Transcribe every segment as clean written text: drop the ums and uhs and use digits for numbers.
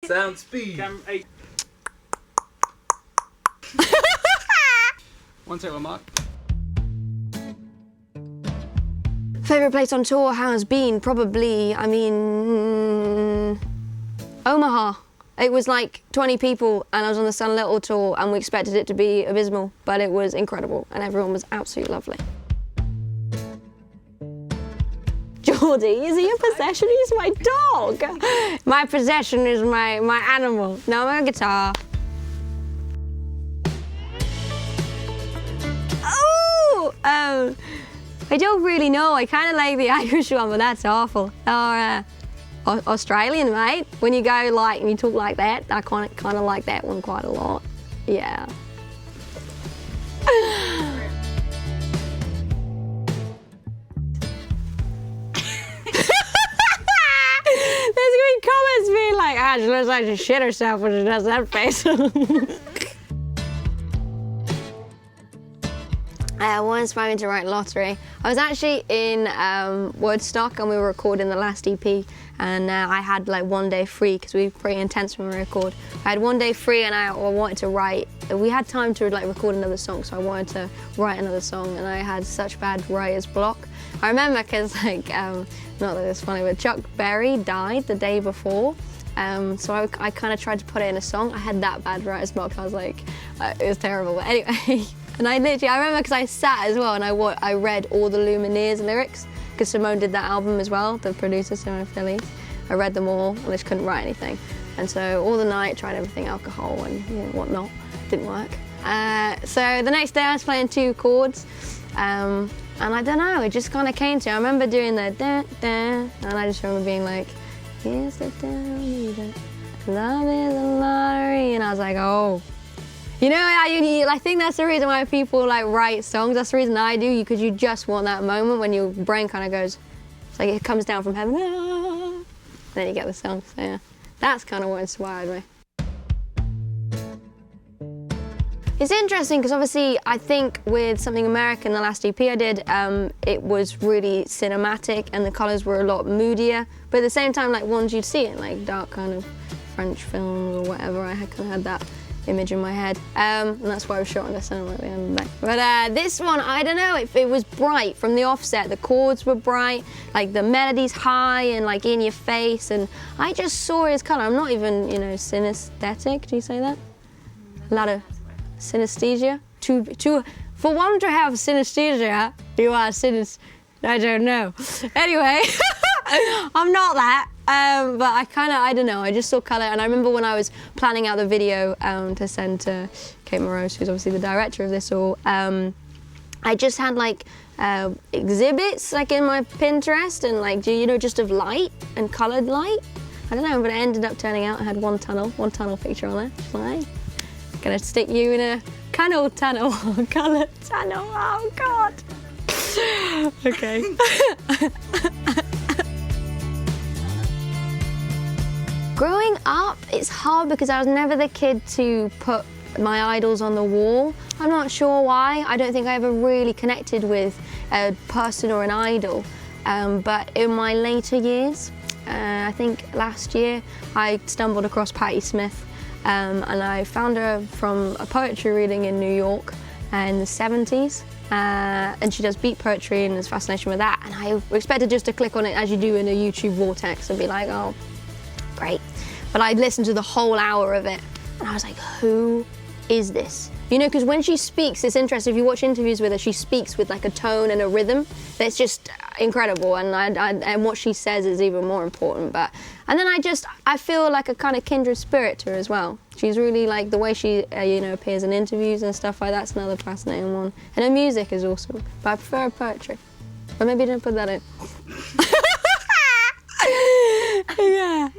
Sound speed. Camera 8. One take, one mark. Favourite place on tour has been probably, I mean, Omaha. It was like 20 people and I was on the Sun Little tour and we expected it to be abysmal, but it was incredible and everyone was absolutely lovely. Geordie, is he a possession? He's my dog. My possession is my animal. No, my guitar. Oh! I don't really know. I kind of like the Irish one, but that's awful. Or Australian, mate. When you go like and you talk like that, I kind of like that one quite a lot. Yeah. There's gonna be comments being like, ah, she looks like she shit herself when she does that face. What inspired me to write Lottery? I was actually in Woodstock and we were recording the last EP and I had like 1 day free because we were pretty intense when we record. I had 1 day free and I wanted to write. We had time to like record another song, so I wanted to write another song and I had such bad writer's block. I remember because like, not that it's funny, but Chuck Berry died the day before. So I kind of tried to put it in a song. I had that bad writer's block. I was like, it was terrible. But anyway. And I remember because I sat as well and I read all the Lumineers lyrics because Simone did that album as well, the producer, Simone Phillies. I read them all and I just couldn't write anything. And so all the night, tried everything, alcohol and whatnot, didn't work. So the next day I was playing 2 chords and I don't know, it just kind of came to me. I remember doing the da, da, and I just remember being like, yes, the love is a lottery, and I was like, oh. You know, I think that's the reason why people like write songs. That's the reason I do, because you just want that moment when your brain kind of goes, it's like it comes down from heaven, ah, and then you get the song. So yeah, that's kind of what inspired me. It's interesting because obviously I think with Something American, the last EP I did, it was really cinematic and the colours were a lot moodier. But at the same time, like ones you'd see in like dark kind of French films or whatever, I kind of had that image in my head, and that's why I was shot on the sound at the end of the day. But this one, I don't know, it was bright from the offset. The chords were bright, like the melody's high and like in your face, and I just saw his colour. I'm not even, synesthetic. Do you say that? A lot of synesthesia. For one to have synesthesia, you are I don't know. Anyway, I'm not that. But I don't know, I just saw colour, and I remember when I was planning out the video to send to Kate Morose, who's obviously the director of this all, I just had like exhibits like in my Pinterest and like, just of light and coloured light. I don't know, but it ended up turning out I had one tunnel picture on it. Just like, gonna stick you in a tunnel, coloured tunnel, oh God. Okay. Growing up, it's hard because I was never the kid to put my idols on the wall. I'm not sure why. I don't think I ever really connected with a person or an idol. But in my later years, I think last year, I stumbled across Patti Smith and I found her from a poetry reading in New York in the 70s. And she does beat poetry and there's fascination with that. And I expected just to click on it as you do in a YouTube vortex and be like, oh, great. But I listened to the whole hour of it and I was like, who is this? Because when she speaks, it's interesting. If you watch interviews with her, she speaks with like a tone and a rhythm that's just incredible. And what she says is even more important. And then I feel like a kind of kindred spirit to her as well. She's really like the way she, appears in interviews and stuff like that's another fascinating one. And her music is awesome, but I prefer her poetry. But maybe I didn't put that in. Yeah.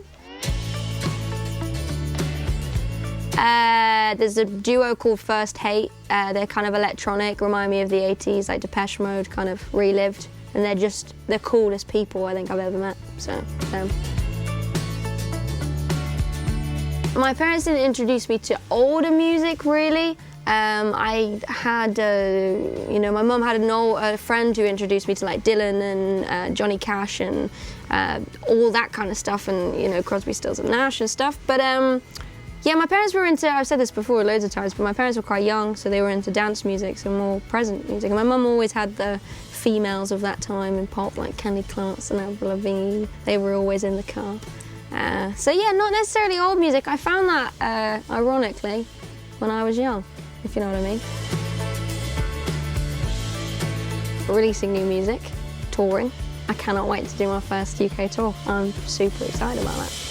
There's a duo called First Hate. They're kind of electronic, remind me of the 80s, like Depeche Mode kind of relived. And they're just the coolest people I think I've ever met, so. My parents didn't introduce me to older music really. I had, you know, my mum had a friend who introduced me to like Dylan and Johnny Cash and all that kind of stuff, and you know, Crosby, Stills and Nash and stuff. But yeah, my parents were into, I've said this before loads of times, but my parents were quite young, so they were into dance music, so more present music. And my mum always had the females of that time in pop, like Kelly Clarkson and Avril Lavigne. They were always in the car. So yeah, not necessarily old music. I found that, ironically, when I was young, if you know what I mean. Releasing new music, touring. I cannot wait to do my first UK tour. I'm super excited about that.